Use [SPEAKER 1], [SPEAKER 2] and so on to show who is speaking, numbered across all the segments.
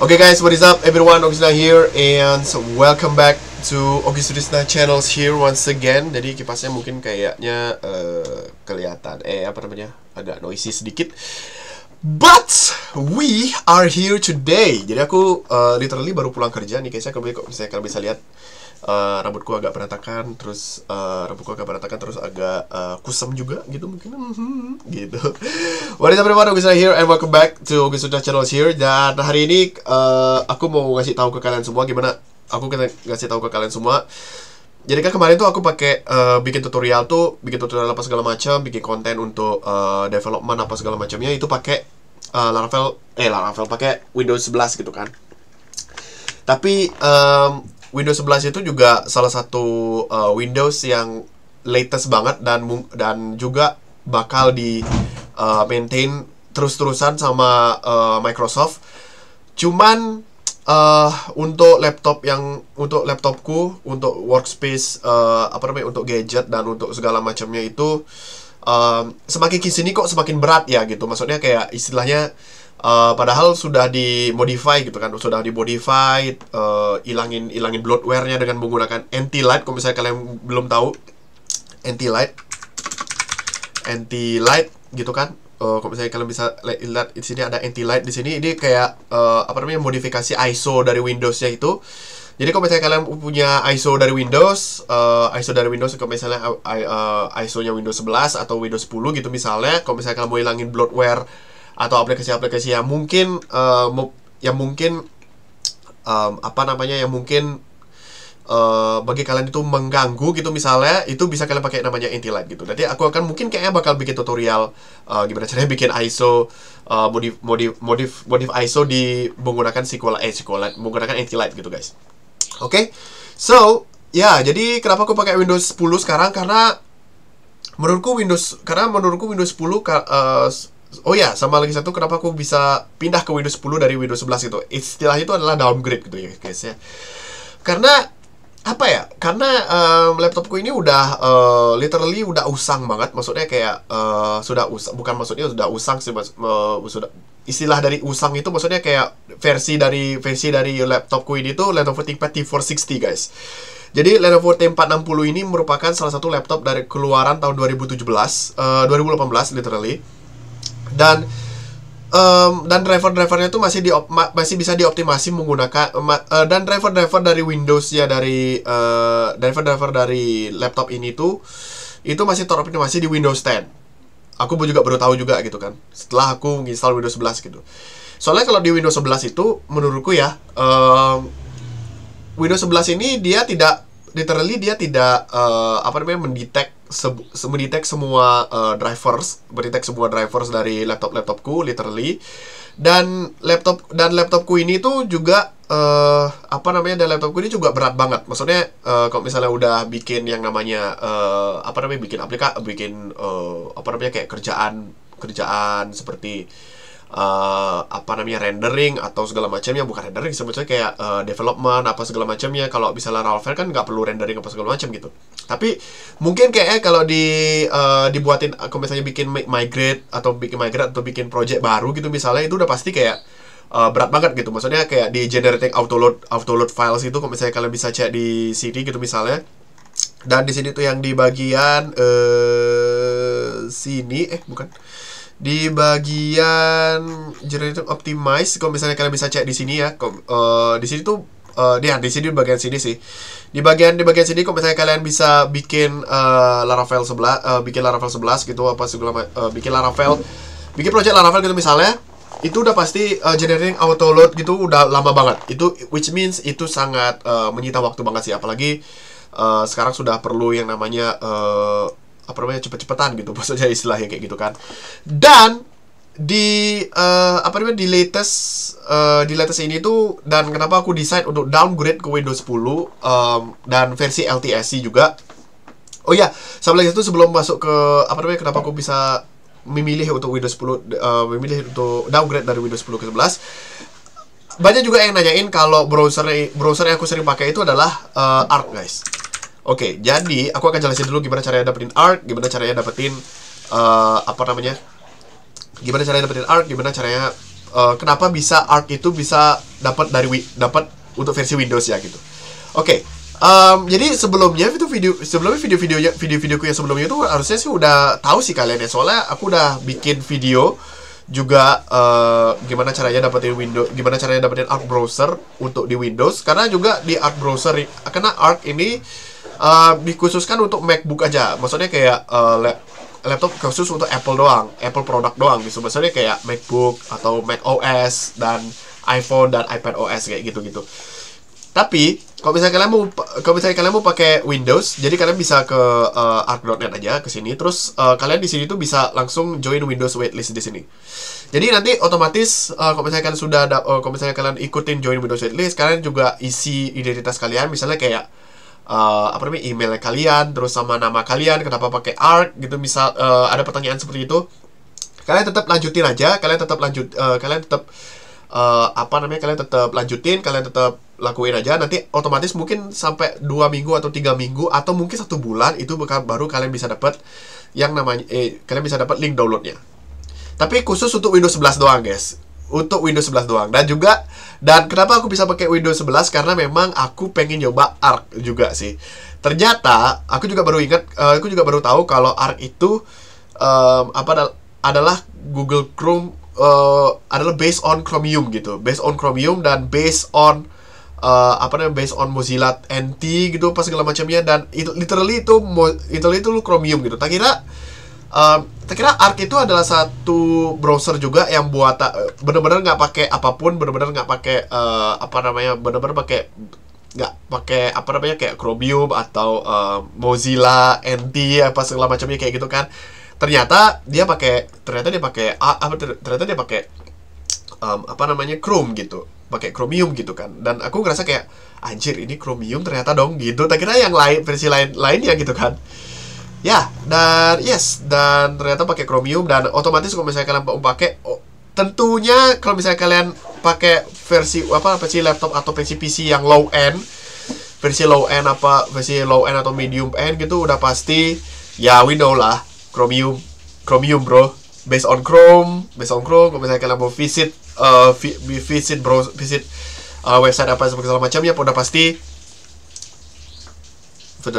[SPEAKER 1] Okay guys, what is up everyone, Ogisna here and welcome back to Ogisna channels here once again. Jadi kipasnya mungkin kayaknya kelihatan agak noisy sedikit. But we are here today. Jadi aku literally baru pulang kerja nih guys. Kalau misalnya kalian bisa lihat rambutku agak berantakan, terus agak kusam juga gitu mungkin gitu. What is up everyone, Ogisna here and welcome back to Ogisna channels here. Dan hari ini aku mau ngasih tahu ke kalian semua gimana aku ngasih tahu ke kalian semua. Jadi kan kemarin tuh aku pakai bikin tutorial apa segala macam, bikin konten untuk development apa segala macamnya itu pakai Laravel pakai Windows 11 gitu kan. Tapi Windows 11 itu juga salah satu Windows yang latest banget dan juga bakal di maintain terus-terusan sama Microsoft. Cuman untuk laptopku, untuk workspace, untuk gadget dan untuk segala macamnya itu semakin kesini kok semakin berat ya gitu. Maksudnya kayak istilahnya padahal sudah dimodify gitu kan, ilangin bloatware-nya dengan menggunakan anti-light. Kalau misalnya kalian belum tahu anti-light gitu kan. Kalau misalnya kalian bisa lihat di sini ada anti-light di sini. Ini kayak modifikasi ISO dari Windows-nya itu. Jadi kalau misalnya kalian punya ISO dari Windows, kalau misalnya ISO-nya Windows 11 atau Windows 10 gitu misalnya, kalau misalnya kalian mau hilangin bloatware atau aplikasi-aplikasi yang mungkin bagi kalian itu mengganggu gitu misalnya, itu bisa kalian pakai namanya anti-light gitu. Nanti aku akan kayaknya bakal bikin tutorial gimana caranya bikin ISO, modif ISO di menggunakan SQLite, menggunakan anti-light gitu guys. Oke, so ya, jadi kenapa aku pakai Windows 10 sekarang? Karena menurutku Windows 10 oh ya, sama lagi satu, kenapa aku bisa pindah ke Windows 10 dari Windows 11 gitu. Istilah itu adalah downgrade gitu ya guys ya. Karena laptopku ini udah literally udah usang banget. Maksudnya kayak sudah usang sih, sudah istilah dari usang itu maksudnya kayak versi dari laptopku ini tuh Lenovo ThinkPad T460 guys. Jadi Lenovo T460 ini merupakan salah satu laptop dari keluaran tahun 2018 literally. Dan driver-drivernya itu masih bisa dioptimasi menggunakan dan driver dari Windows ya, dari driver dari laptop ini tuh itu masih teroptimasi di Windows 10. Aku juga baru tahu juga gitu kan setelah aku menginstal Windows 11 gitu. Soalnya kalau di Windows 11 itu menurutku ya, Windows 11 ini dia tidak mendetek semua drivers dari laptopku literally. Dan laptopku ini tuh juga laptopku ini juga berat banget. Maksudnya kalau misalnya udah bikin yang namanya kayak kerjaan seperti rendering atau segala macamnya, bukan rendering sebetulnya kayak development apa segala macamnya. Kalau misalnya Laravel kan nggak perlu rendering apa segala macam gitu. Tapi mungkin kayaknya kalau dibuatin, kalau misalnya bikin migrate atau bikin project baru gitu misalnya, itu udah pasti kayak berat banget gitu. Maksudnya kayak di generating autoload files itu, kalau misalnya kalian bisa cek di sini gitu misalnya. Dan di sini tuh yang di bagian di bagian generator optimize, kalau misalnya kalian bisa cek di sini ya, di sini tuh di sini di bagian sini sih, di bagian sini kalau misalnya kalian bisa bikin Laravel 11 gitu apa segala bikin project Laravel gitu misalnya, itu udah pasti generating autoload gitu udah lama banget. Itu which means itu sangat menyita waktu banget sih, apalagi sekarang sudah perlu yang namanya cepet-cepetan gitu, maksudnya istilahnya kayak gitu kan. Dan di latest ini tuh, dan kenapa aku decide untuk downgrade ke Windows 10 dan versi LTSC juga. Oh ya, sama lagi itu sebelum masuk ke kenapa aku bisa memilih untuk Windows 10, memilih untuk downgrade dari Windows 10 ke 11. Banyak juga yang nanyain kalau browser yang aku sering pakai itu adalah Arc guys. Oke, jadi aku akan jelasin dulu gimana caranya dapetin Arc, gimana caranya dapetin gimana caranya kenapa bisa Arc itu bisa dapat untuk versi Windows ya gitu. Oke. Jadi sebelumnya video-videoku yang sebelumnya itu harusnya sih udah tahu sih kalian ya, soalnya aku udah bikin video juga gimana caranya dapetin Arc browser untuk di Windows, karena juga di Arc browser karena Arc ini dikhususkan untuk MacBook aja, maksudnya kayak laptop khusus untuk Apple doang, Apple produk doang gitu, maksudnya kayak MacBook atau Mac OS dan iPhone dan iPad OS kayak gitu-gitu. Tapi kalau misalnya kalian mau pakai Windows, jadi kalian bisa ke arc.net aja ke sini, terus kalian di sini tuh bisa langsung join Windows waitlist di sini. Jadi nanti otomatis kalau misalnya kalian ikutin join Windows waitlist, kalian juga isi identitas kalian, misalnya kayak email kalian, terus sama nama kalian, kenapa pakai Arc gitu, misal ada pertanyaan seperti itu, kalian tetap lanjutin aja, kalian tetap lanjutin, kalian tetap lakuin aja. Nanti otomatis mungkin sampai 2 minggu atau 3 minggu atau mungkin 1 bulan itu baru kalian bisa dapat yang namanya kalian bisa dapat link downloadnya. Tapi khusus untuk Windows 11 doang guys, untuk Windows 11 doang. Dan kenapa aku bisa pakai Windows 11, karena memang aku pengen nyoba Arc juga sih. Ternyata aku juga baru tahu kalau Arc itu adalah Google Chrome, adalah based on Chromium gitu, dan based on Mozilla NT gitu, pas segala macamnya, dan itu literally itu Chromium gitu. Tak kira Arc itu adalah satu browser juga yang bener-bener nggak pakai apapun, bener-bener nggak pakai kayak Chromium atau Mozilla NT apa segala macamnya kayak gitu kan. Ternyata dia pakai Chrome gitu, pakai Chromium gitu kan. Dan aku ngerasa kayak anjir, ini Chromium ternyata dong gitu. Tak kira yang lain, versi lainnya gitu kan. Ya, dan ternyata pakai Chromium, dan otomatis kalau misalnya kalian mau pakai, tentunya kalau misalnya kalian pakai versi laptop atau versi PC yang low end, versi low end atau medium end gitu, udah pasti ya we know lah, Chromium bro, based on Chrome. Kalau misalnya kalian mau visit website apa segala macamnya, udah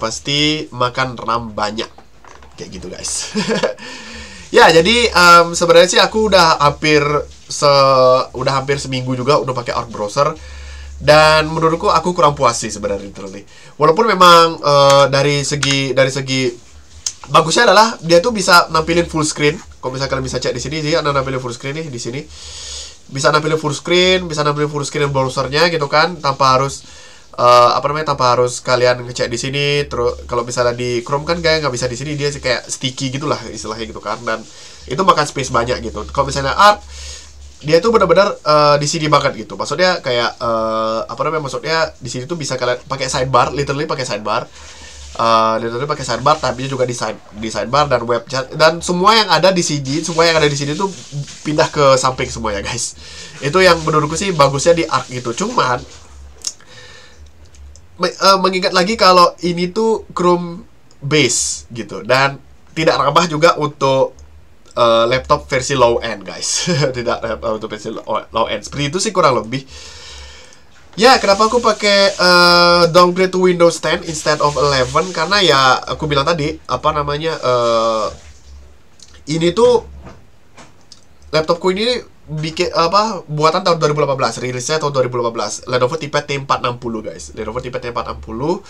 [SPEAKER 1] pasti makan RAM banyak kayak gitu guys. Ya, jadi sebenarnya sih aku udah hampir seminggu juga udah pakai Arc browser, dan menurutku aku kurang puas sih sebenarnya literally. Walaupun memang dari segi bagusnya adalah dia tuh bisa nampilin full screen. Kalau misalnya kalian bisa cek di sini, dia ada nampilin full screen nih di sini. Bisa nampilin full screen browsernya gitu kan, tanpa harus kalian ngecek di sini. Terus kalau misalnya di Chrome kan kayak nggak bisa di sini, dia kayak sticky gitulah istilahnya gitu kan, dan itu makan space banyak gitu. Kalau misalnya Arc, dia tuh benar-benar di sini banget gitu. Maksudnya kayak maksudnya di sini tuh bisa kalian pakai sidebar, literally pakai sidebar. Tapi juga di sidebar dan web chat, dan semua yang ada di sini tuh pindah ke samping semuanya guys. Itu yang menurutku sih bagusnya di Arc gitu. Cuman mengingat lagi kalau ini tuh Chrome base gitu, dan tidak ramah juga untuk laptop versi low end guys. Tidak untuk versi low end. Seperti itu sih kurang lebih. Ya, kenapa aku pakai downgrade to Windows 10 instead of 11? Karena ya aku bilang tadi, ini tuh laptopku ini buatan tahun 2018, rilisnya tahun 2018. Lenovo ThinkPad T460 guys, Lenovo ThinkPad T460.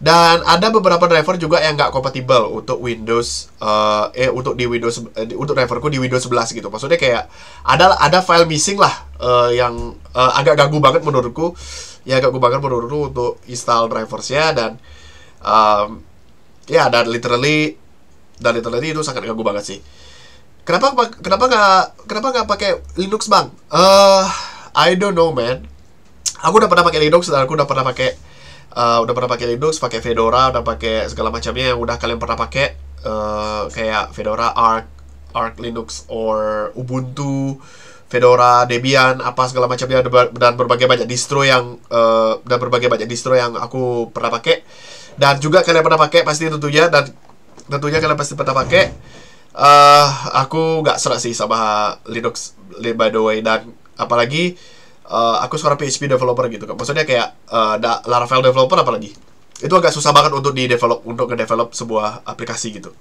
[SPEAKER 1] Dan ada beberapa driver juga yang nggak kompatibel untuk Windows untuk driverku di Windows 11 gitu. Maksudnya kayak ada file missing lah, yang agak ganggu banget menurutku. Untuk install driversnya, dan dan literally itu sangat ganggu banget sih. Kenapa nggak pakai Linux bang? I don't know man. Aku udah pernah pakai Linux, dan aku udah pernah pakai Linux, pakai Fedora, udah pakai segala macamnya yang udah kalian pernah pakai, kayak Fedora, Arch Linux, or Ubuntu, Fedora, Debian, apa segala macamnya, dan berbagai banyak distro yang aku pernah pakai, dan juga kalian pernah pakai pasti tentunya kalian pasti pernah pakai Aku nggak serak sih sama Linux by the way, dan apalagi aku seorang PHP developer gitu kan. Maksudnya kayak Laravel developer apalagi. Itu agak susah banget untuk nge-develop sebuah aplikasi gitu.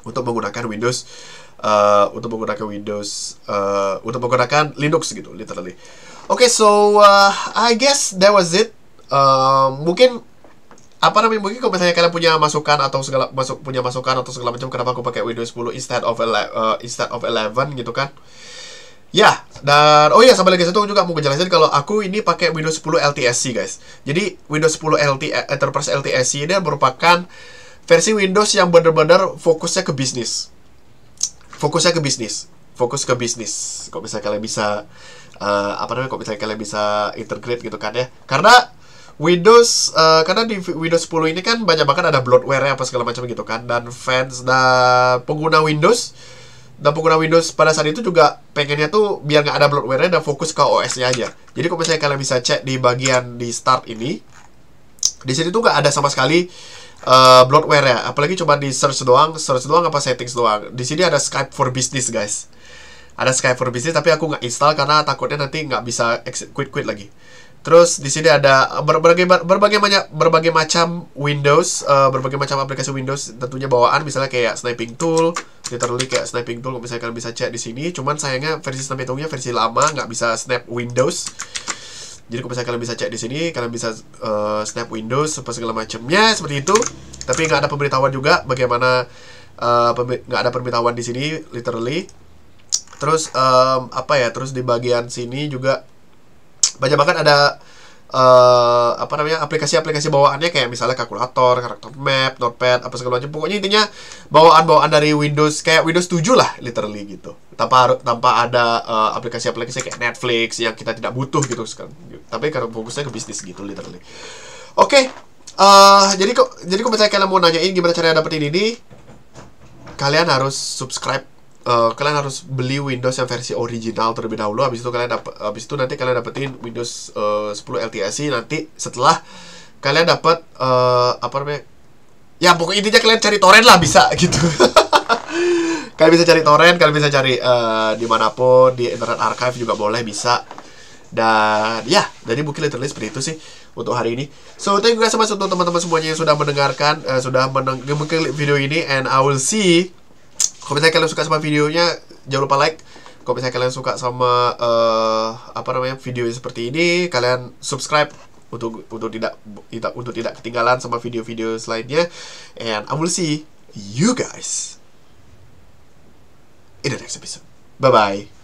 [SPEAKER 1] Untuk menggunakan Windows untuk menggunakan Linux gitu, literally. Okay, so I guess that was it. Mungkin mungkin kalau misalnya kalian punya masukan atau segala macam kenapa aku pakai Windows 10 instead of 11 gitu kan. Ya, dan sampai lagi satu juga mau ngejelasin kalau aku ini pakai Windows 10 LTSC, guys. Jadi Windows 10 Enterprise LTSC ini merupakan versi Windows yang benar-benar fokusnya ke bisnis. Fokus ke bisnis. Kalau misalnya kalian bisa kalau misalnya kalian bisa integrate gitu kan ya. Karena di Windows 10 ini kan banyak banget ada bloatware apa segala macam gitu kan, dan fans dan pengguna Windows pada saat itu juga pengennya tuh biar nggak ada bloatware dan fokus ke OS-nya aja. Jadi kalau misalnya kalian bisa cek di bagian di start ini, di sini tuh nggak ada sama sekali bloatware ya, apalagi cuma di search doang apa settings doang. Di sini ada Skype for Business, guys. Ada Skype for Business, tapi aku nggak install karena takutnya nanti nggak bisa quit lagi. Terus di sini ada berbagai macam Windows, berbagai macam aplikasi Windows tentunya bawaan, misalnya kayak sniping tool, literally kayak sniping tool. Misalnya kalian bisa cek di sini, cuman sayangnya versi sniping toolnya versi lama, nggak bisa snap Windows. Jadi kalau misalnya kalian bisa cek di sini, kalian bisa snap Windows apa segala macamnya seperti itu. Tapi nggak ada pemberitahuan juga bagaimana, nggak ada pemberitahuan di sini, literally. Terus terus di bagian sini juga banyak banget ada aplikasi-aplikasi bawaannya kayak misalnya kalkulator, karakter map, notepad, apa segala macam. Pokoknya intinya bawaan-bawaan dari Windows, kayak Windows 7 lah, literally gitu. Tanpa ada aplikasi-aplikasi kayak Netflix yang kita tidak butuh gitu sekarang. Tapi karena fokusnya ke bisnis gitu, literally. Oke, jadi kalau misalnya kalian mau nanyain gimana caranya dapetin ini, kalian harus subscribe. Kalian harus beli Windows yang versi original terlebih dahulu. Habis itu nanti kalian dapetin Windows 10 LTSC nanti setelah kalian dapat ya pokoknya intinya kalian cari torrent lah, bisa gitu. Kalian bisa cari torrent, kalian bisa cari dimanapun, di Internet Archive juga boleh, bisa. Dan ya, jadi mungkin literally seperti itu sih untuk hari ini. So thank you guys so much untuk teman-teman semuanya yang sudah mendengarkan, sudah mengklik video ini, and I will see. Kalau misalnya kalian suka sama videonya, jangan lupa like. Kalau misalnya kalian suka sama video seperti ini, kalian subscribe untuk tidak ketinggalan sama video-video selanjutnya. And I will see you guys in the next episode. Bye bye.